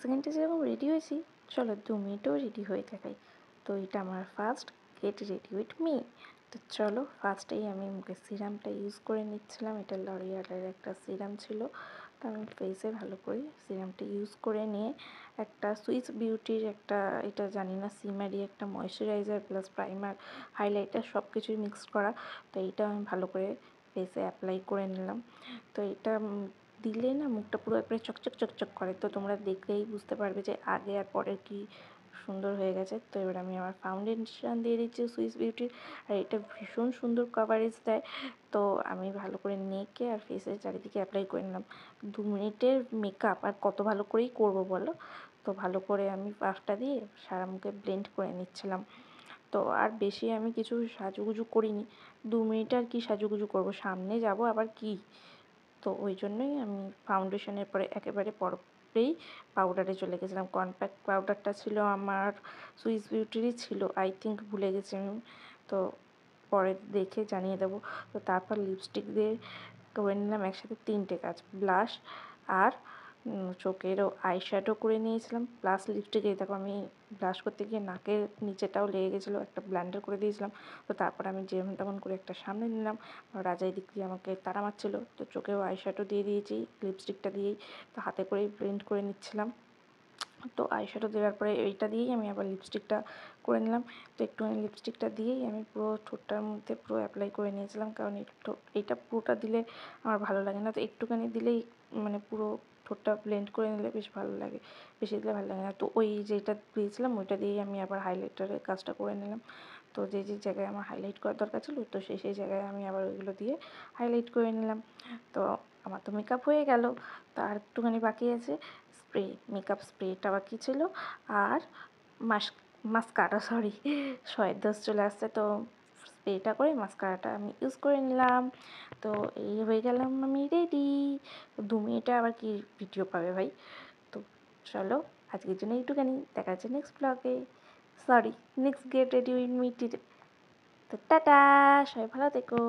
সেকেন্ডে যেরকম রেডি হয়েছি, চলো 2 মিনিটেও রেডি হয়ে দেখাই। তো এটা আমার first get ready with me. তো চলো ফার্স্টেই আমি মুখের সিরামটা ইউজ করে নিচ্ছিলাম। এটা লরিয়ালের একটা সিরাম ছিল, তো আমি ফেসে ভালো করে সিরামটা ইউজ করে নিয়ে একটা সুইস বিউটির একটা, এটা জানি না, সিমারি একটা ময়শ্চারাইজার প্লাস প্রাইমার হাইলাইটার সব কিছুই মিক্সড করা। তো এইটা আমি ভালো করে ফেসে অ্যাপ্লাই করে নিলাম। তো এটা দিলে না মুখটা পুরো একবারে চকচক চকচক করে। তো তোমরা দেখলেই বুঝতে পারবে যে আগে আর পরের কি সুন্দর হয়ে গেছে। তো এবার আমি আমার ফাউন্ডেশন দিয়ে দিচ্ছি সুইস বিউটির, আর এটা ভীষণ সুন্দর কভারেজ দেয়। তো আমি ভালো করে নেকে আর ফেসের চারিদিকে অ্যাপ্লাই করে নিলাম। 2 মিনিটের মেকআপ আর কত ভালো করেই করব বলো। তো ভালো করে আমি পাফটা দিয়ে সারা মুখে ব্লেন্ড করে নিচ্ছিলাম। তো আর বেশি আমি কিছু সাজুগুজু করিনি। 2 মিনিটে আর কি সাজুগুজু করব, সামনে যাব আবার কি। তো ওই জন্যই আমি ফাউন্ডেশনের পরে একেবারে পরেই পাউডারে চলে গেছিলাম। কম্প্যাক্ট পাউডারটা ছিল আমার সুইস বিউটিরই ছিল, আই থিঙ্ক ভুলে গেছি আমি। তো পরে দেখে জানিয়ে দেবো। তো তারপর লিপস্টিক দিয়ে করে নিলাম একসাথে 3টে কাজ, ব্লাশ আর চোখেরও আইশ্যাডো করে নিয়েছিলাম প্লাস লিপস্টিক। এই দেখো আমি ব্লাশ করতে গিয়ে নাকের নিচেটাও লেগে গেছিলো, একটা ব্লেন্ডার করে দিয়েছিলাম। তো তারপর আমি যেমন তেমন করে একটা সামনে নিলাম। রাজা দিক দিয়ে আমাকে তাড়া মারছিল, তো চোখেও আইশ্যাডো দিয়ে দিয়েছি লিপস্টিকটা দিয়েই। তো হাতে করেই ব্লেন্ড করে নিচ্ছিলাম। তো আইশ্যাডো দেওয়ার পরে এইটা দিয়েই আমি আবার লিপস্টিকটা করে নিলাম। তো একটুখানি লিপস্টিকটা দিয়েই আমি পুরো ঠোঁটটার মধ্যে পুরো অ্যাপ্লাই করে নিয়েছিলাম, কারণ এইটা পুরোটা দিলে আমার ভালো লাগে না। তো একটুখানি দিলেই মানে পুরো ঠোঁটটা ব্লেন্ড করে নিলে বেশ ভালো লাগে, বেশি দিলে ভালো লাগে না। তো ওই যেটা দিয়েছিলাম ওইটা দিয়েই আমি আবার হাইলাইটারের কাজটা করে নিলাম। তো যে জায়গায় আমার হাইলাইট করার দরকার ছিল, তো সেই জায়গায় আমি আবার ওইগুলো দিয়ে হাইলাইট করে নিলাম। তো আমার তো মেকআপ হয়ে গেল। তো আর একটুখানি বাকি আছে স্প্রে, মেকআপ স্প্রেটা বাকি ছিল। আর মাস্কারা, সরি, শয়ের দোষ চলে আসছে। তো স্প্রেটা করে মাস্কারাটা আমি ইউজ করে নিলাম। তো এই হয়ে গেলাম আমি রেডি। 2 মিনিটে আবার কি ভিডিও পাবে ভাই। তো চলো আজকের জন্য এইটুখানি, দেখা যাচ্ছে নেক্সট ব্লগে, sorry next get ready with me. তো টাটা, সবাই ভালো থেকো।